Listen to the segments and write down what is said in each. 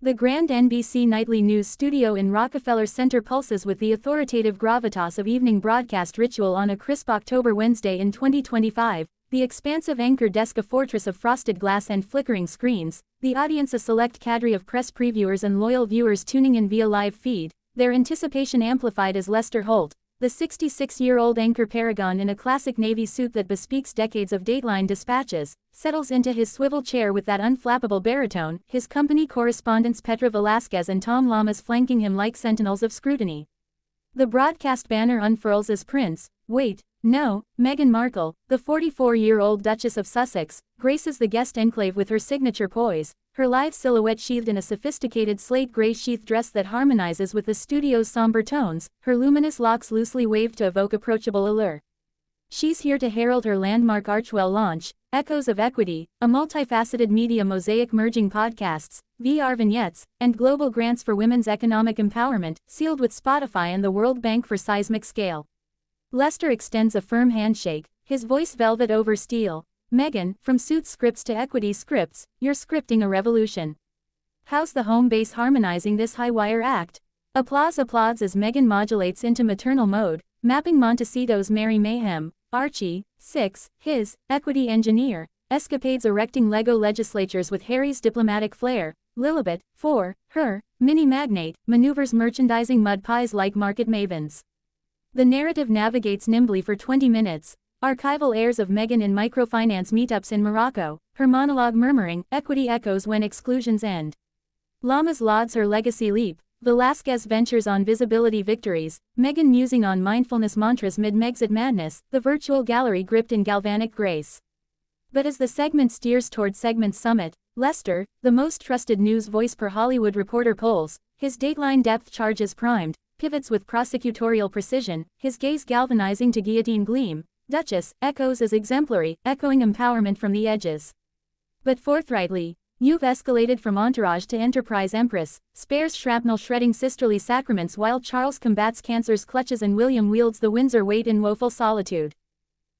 The grand NBC Nightly news studio in Rockefeller Center pulses with the authoritative gravitas of evening broadcast ritual on a crisp October Wednesday in 2025, the expansive anchor desk a fortress of frosted glass and flickering screens, the audience a select cadre of press previewers and loyal viewers tuning in via live feed, their anticipation amplified as Lester Holt, the 66-year-old anchor paragon in a classic navy suit that bespeaks decades of Dateline dispatches, settles into his swivel chair with that unflappable baritone, his company correspondents Petra Velasquez and Tom Lamas flanking him like sentinels of scrutiny. The broadcast banner unfurls as Meghan Markle, the 44-year-old Duchess of Sussex, graces the guest enclave with her signature poise, her lithe silhouette sheathed in a sophisticated slate gray sheath dress that harmonizes with the studio's somber tones, her luminous locks loosely waved to evoke approachable allure. She's here to herald her landmark Archwell launch, Echoes of Equity, a multifaceted media mosaic merging podcasts, VR vignettes, and global grants for women's economic empowerment, sealed with Spotify and the World Bank for seismic scale. Lester extends a firm handshake, his voice velvet over steel. Meghan, from Suits scripts to equity scripts, you're scripting a revolution. How's the home base harmonizing this high-wire act? Applause as Meghan modulates into maternal mode, mapping Montecito's Merry Mayhem, Archie, 6, his, equity engineer, escapades erecting Lego legislatures with Harry's diplomatic flair, Lilibet, 4, her, mini magnate, maneuvers merchandising mud pies like market mavens. The narrative navigates nimbly for 20 minutes, archival airs of Meghan in microfinance meetups in Morocco, her monologue murmuring, equity echoes when exclusions end. Lamas lauds her legacy leap, Velasquez ventures on visibility victories, Meghan musing on mindfulness mantras mid-Megxit madness, the virtual gallery gripped in galvanic grace. But as the segment steers toward segment's summit, Lester, the most trusted news voice per Hollywood Reporter polls, his Dateline depth charge is primed, pivots with prosecutorial precision, his gaze galvanizing to guillotine gleam. Duchess, echoes as exemplary, echoing empowerment from the edges. But forthrightly, you've escalated from entourage to enterprise empress, spares shrapnel shredding sisterly sacraments while Charles combats cancer's clutches and William wields the Windsor weight in woeful solitude.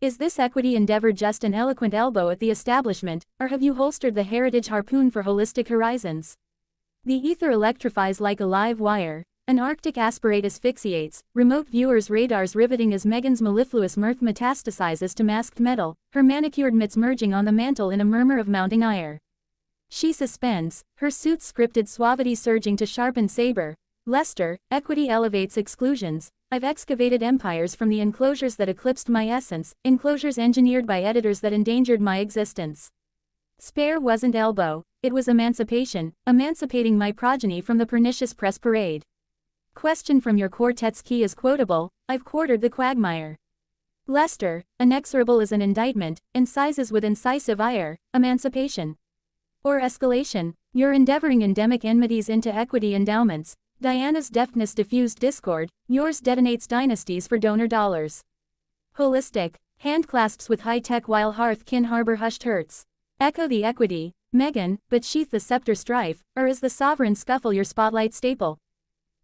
Is this equity endeavor just an eloquent elbow at the establishment, or have you holstered the heritage harpoon for holistic horizons? The ether electrifies like a live wire. An Arctic aspirate asphyxiates, remote viewers' radars riveting as Meghan's mellifluous mirth metastasizes to masked metal, her manicured mitts merging on the mantle in a murmur of mounting ire. She suspends, her suit's scripted suavity surging to sharpened saber. Lester, equity elevates exclusions. I've excavated empires from the enclosures that eclipsed my essence, enclosures engineered by editors that endangered my existence. Spare wasn't elbow, it was emancipation, emancipating my progeny from the pernicious press parade. Question from your quartet's key is quotable, I've quartered the quagmire. Lester, inexorable as an indictment, incises with incisive ire, emancipation. Or escalation, you're endeavoring endemic enmities into equity endowments, Diana's deftness diffused discord, yours detonates dynasties for donor dollars. Holistic, handclasps with high-tech while hearth kin harbor hushed hurts. Echo the equity, Meghan, but sheath the scepter strife, or is the sovereign scuffle your spotlight staple?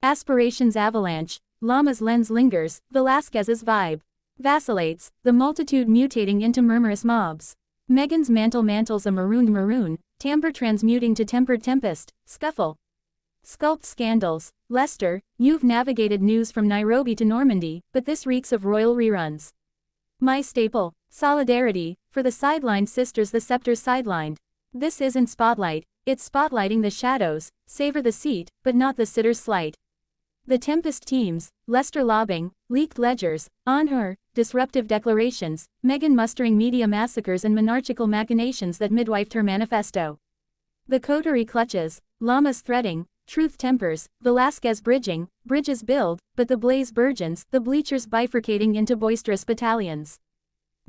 Aspirations avalanche, Lama's lens lingers, Velasquez's vibe vacillates, the multitude mutating into murmurous mobs. Meghan's mantles a marooned maroon, timbre transmuting to tempered tempest, scuffle. Sculpt scandals, Lester, you've navigated news from Nairobi to Normandy, but this reeks of royal reruns. My staple, solidarity, for the sidelined sisters the scepter's sidelined. This isn't spotlight, it's spotlighting the shadows, savor the seat, but not the sitter's slight. The Tempest teams, Lester lobbing, leaked ledgers, on her, disruptive declarations, Meghan mustering media massacres and monarchical machinations that midwifed her manifesto. The coterie clutches, Lamas threading, truth tempers, Velasquez bridging, bridges build, but the blaze burgeons, the bleachers bifurcating into boisterous battalions.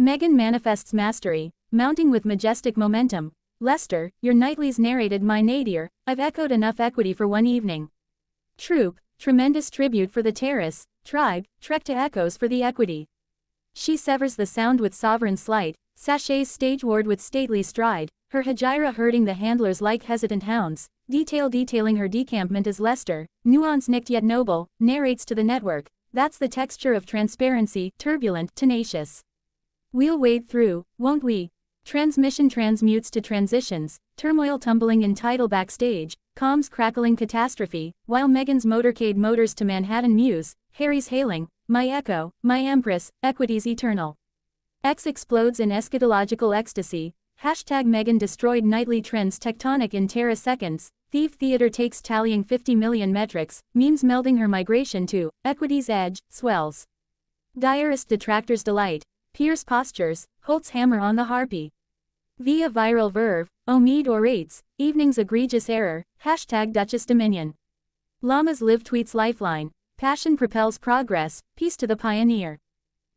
Meghan manifests mastery, mounting with majestic momentum. Lester, your nightlies narrated my nadir, I've echoed enough equity for one evening. Troop, tremendous tribute for the terrace, tribe, trek to echoes for the equity. She severs the sound with sovereign sleight, sachets stageward with stately stride, her hegira herding the handlers like hesitant hounds, detailing her decampment as Lester, nuance nicked yet noble, narrates to the network, that's the texture of transparency, turbulent, tenacious. We'll wade through, won't we? Transmission transmutes to transitions, turmoil tumbling in tidal backstage, comms crackling catastrophe, while Meghan's motorcade motors to Manhattan Muse, Harry's hailing, my echo, my empress, equity's eternal. X explodes in eschatological ecstasy, hashtag Meghan destroyed nightly trends tectonic in terra seconds, Thief Theater takes tallying 50 million metrics, memes melding her migration to, equity's edge, swells. Diarist detractors delight, Pierce postures, Holt's hammer on the harpy. Via viral verve, Omid orates, evening's egregious error, hashtag Duchess Dominion. Llamas live tweets lifeline, passion propels progress, peace to the pioneer.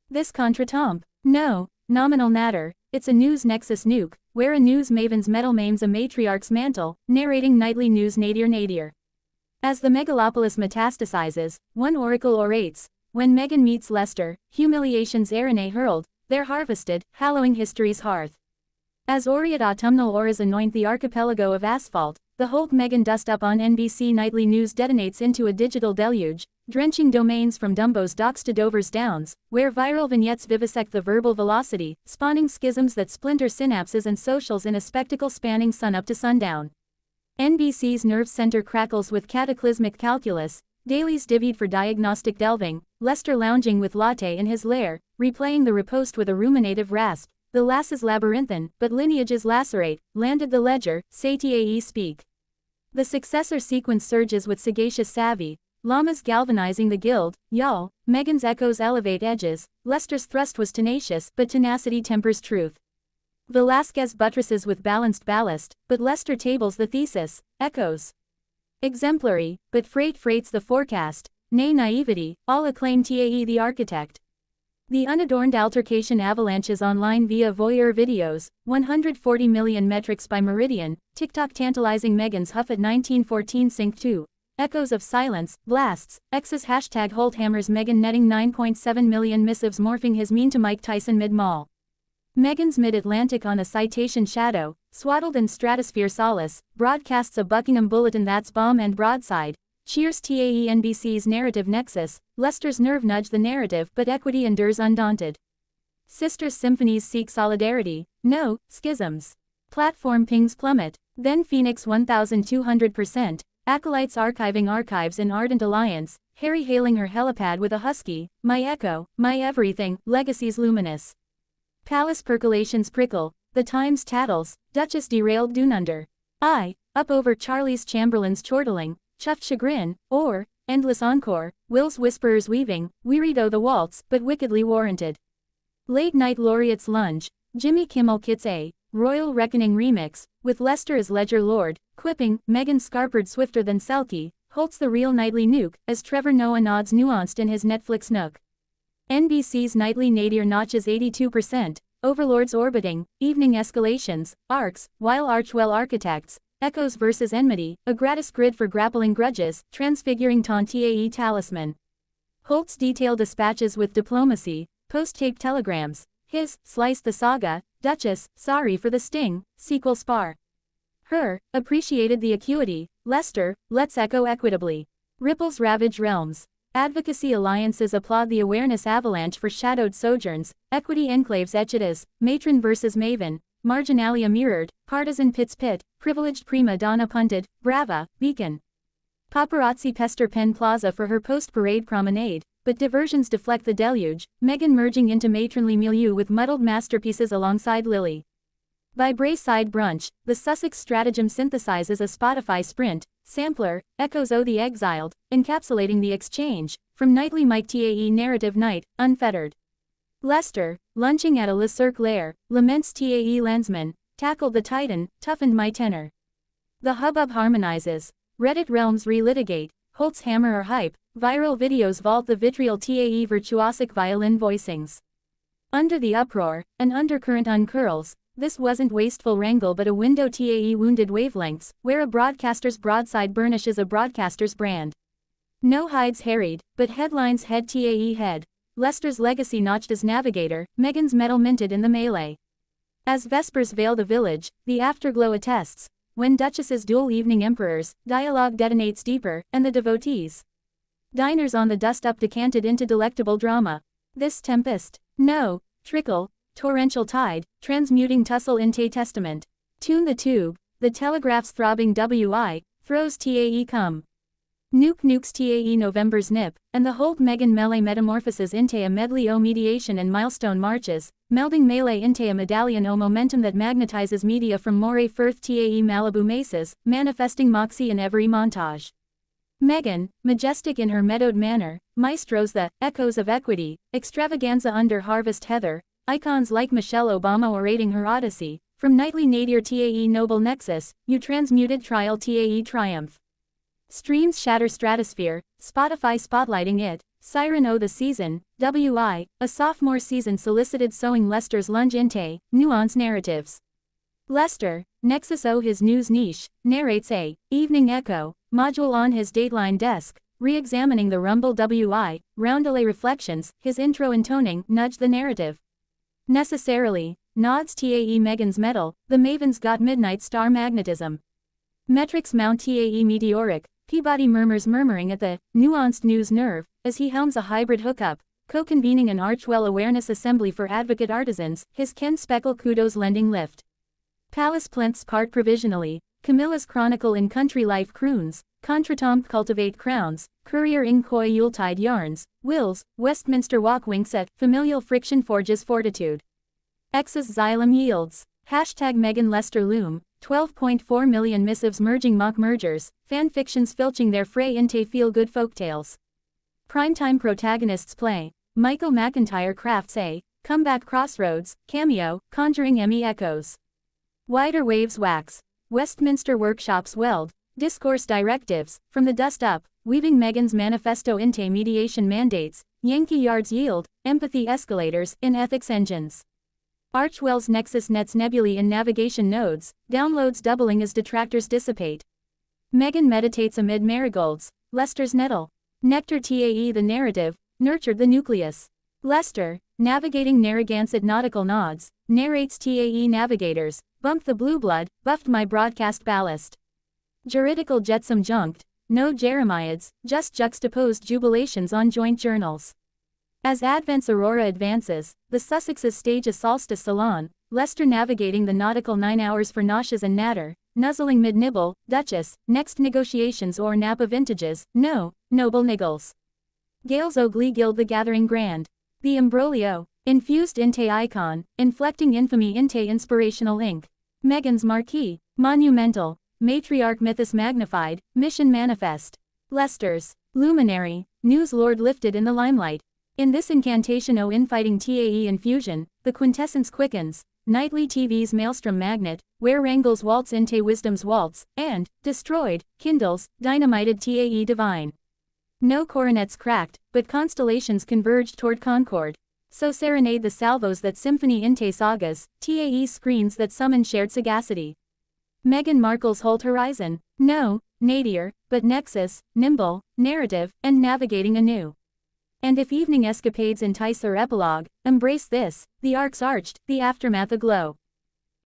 This contretemps? No, nominal natter, it's a news nexus nuke, where a news maven's metal maims a matriarch's mantle, narrating nightly news nadir. As the megalopolis metastasizes, one oracle orates, when Meghan meets Lester, humiliation's arene hurled, they're harvested, hallowing history's hearth. As aureate autumnal auras anoint the archipelago of asphalt, the Holt-Meghan dust-up on NBC Nightly News detonates into a digital deluge, drenching domains from Dumbo's docks to Dover's Downs, where viral vignettes vivisect the verbal velocity, spawning schisms that splinter synapses and socials in a spectacle spanning sunup to sundown. NBC's nerve center crackles with cataclysmic calculus, dailies divvied for diagnostic delving, Lester lounging with latte in his lair, replaying the riposte with a ruminative rasp. The lass is labyrinthine, but lineages lacerate, landed the ledger, say TAE speak. The successor sequence surges with sagacious savvy, llamas galvanizing the guild, y'all, Meghan's echoes elevate edges, Lester's thrust was tenacious, but tenacity tempers truth. Velasquez buttresses with balanced ballast, but Lester tables the thesis, echoes. Exemplary, but freights the forecast, nay naivety, all acclaim TAE the architect. The unadorned altercation avalanches online via voyeur videos, 140 million metrics by Meridian, TikTok tantalizing Meghan's huff at 1914 sync 2. Echoes of silence, blasts, X's hashtag Holt hammers Meghan netting 9.7 million missives morphing his mean to Mike Tyson mid-mall. Meghan's mid-Atlantic on a citation shadow, swaddled in stratosphere solace, broadcasts a Buckingham Bulletin that's bomb and broadside. Cheers TAE NBC's narrative nexus, Lester's nerve nudge the narrative but equity endures undaunted. Sisters symphonies seek solidarity, no, schisms. Platform pings plummet, then Phoenix 1200%, acolytes archiving archives in ardent alliance, Harry hailing her helipad with a husky, my echo, my everything, legacies luminous. Palace percolations prickle, the Times tattles, Duchess derailed Dununder. Up over Charlie's Chamberlain's chortling, chuffed chagrin, or, endless encore, Will's whisperers weaving, weary though the waltz, but wickedly warranted. Late night laureates lunge, Jimmy Kimmel kits a royal reckoning remix, with Lester as ledger lord, quipping, Meghan scarpered swifter than Selkie, Holt's the real nightly nuke, as Trevor Noah nods nuanced in his Netflix nook. NBC's nightly nadir notches 82%, overlords orbiting, evening escalations, arcs, while Archwell architects, echoes versus enmity, a gratis grid for grappling grudges, transfiguring TAE talisman. Holt's detailed dispatches with diplomacy, post-tape telegrams, his, slice the saga, Duchess, sorry for the sting, sequel spar. Her, appreciated the acuity, Lester, let's echo equitably. Ripples ravage realms. Advocacy alliances applaud the awareness avalanche for shadowed sojourns, equity enclaves etchidas, matron versus maven, marginalia mirrored, partisan pit's pit, privileged prima donna punted, brava, beacon. Paparazzi pester Penn Plaza for her post-parade promenade, but diversions deflect the deluge, Meghan merging into matronly milieu with muddled masterpieces alongside Lily. By Braeside brunch, the Sussex stratagem synthesizes a Spotify sprint, sampler, echoes O the exiled, encapsulating the exchange, from nightly Mike TAE narrative night, unfettered. Lester, lunching at a Le Cirque lair, laments TAE lensman, tackled the titan, toughened my tenor. The hubbub harmonizes, Reddit realms relitigate, Holt's hammer or hype, viral videos vault the vitriol TAE virtuosic violin voicings. Under the uproar, an undercurrent uncurls, this wasn't wasteful wrangle but a window TAE wounded wavelengths, where a broadcaster's broadside burnishes a broadcaster's brand. No hides harried, but headlines head TAE head. Lester's legacy notched as navigator, Meghan's medal minted in the melee. As vespers veil the village, the afterglow attests, when Duchess's dual evening emperors, dialogue detonates deeper, and the devotees. Diners on the dust-up decanted into delectable drama. This tempest? No, trickle, torrential tide, transmuting tussle inte testament. Tune the tube, the Telegraph's throbbing wi, throws tae come. Nuke nukes tae November's nip, and the Holt Meghan melee metamorphoses inte a medley o mediation and milestone marches, melding melee inte a medallion o momentum that magnetizes media from Moray Firth tae Malibu mesas, manifesting moxie in every montage. Meghan, majestic in her meadowed manner, maestros the echoes of equity, extravaganza under harvest heather, icons like Michelle Obama orating her odyssey, from nightly nadir tae noble nexus, you transmuted trial tae triumph. Streams shatter stratosphere, Spotify spotlighting it, Siren O the season, wi, a sophomore season solicited sowing Lester's lunge inte, nuance narratives. Lester, Nexus O his news niche, narrates a evening echo module on his Dateline desk, re-examining the Rumble wi, roundelay reflections, his intro intoning, nudge the narrative. Necessarily, nods tae Meghan's metal, the Maven's got midnight star magnetism. Metrics mount tae meteoric, Peabody murmuring at the nuanced news nerve, as he helms a hybrid hookup, co-convening an Archwell Awareness Assembly for Advocate Artisans, his Ken Speckle kudos lending lift. Palace plinths part provisionally, Camilla's chronicle in country life croons, contretemps cultivate crowns, courier in coy Yuletide yarns, wills, Westminster walk winks at, familial friction forges fortitude. X's xylem yields. Hashtag Meghan Lester loom, 12.4 million missives merging mock mergers, fanfictions filching their fray into feel-good folktales. Primetime protagonists play, Michael McIntyre crafts a comeback crossroads, cameo, conjuring Emmy echoes. Wider waves wax, Westminster workshops weld, discourse directives, from the dust up, weaving Meghan's manifesto inte mediation mandates, Yankee yards yield, empathy escalators, in ethics engines. Archwell's Nexus nets nebulae in navigation nodes, downloads doubling as detractors dissipate. Meghan meditates amid marigolds, Lester's nettle. Nectar tae the narrative, nurtured the nucleus. Lester, navigating Narragansett nautical nods, narrates tae navigators, bumped the blue blood, buffed my broadcast ballast. Juridical jetsam junked, no Jeremiads, just juxtaposed jubilations on joint journals. As Advent's aurora advances, the Sussexes stage a solstice salon, Lester navigating the nautical 9 hours for noshes and natter, nuzzling mid-nibble, Duchess, next negotiations or Napa vintages, no, noble niggles. Gales o' glee gild the gathering grand. The imbroglio, infused inte icon, inflecting infamy inte inspirational ink. Meghan's marquee, monumental, matriarch mythos magnified, mission manifest. Lester's luminary, news lord lifted in the limelight. In this incantation o infighting tae infusion, the quintessence quickens, nightly TV's maelstrom magnet, where wrangles waltz inte wisdom's waltz, and, destroyed, kindles, dynamited tae divine. No coronets cracked, but constellations converged toward concord. So serenade the salvos that symphony inte sagas, tae screens that summon shared sagacity. Meghan Markle's Holt horizon, no, nadir, but nexus, nimble, narrative, and navigating anew. And if evening escapades entice or epilogue, embrace this, the arcs arched, the aftermath aglow.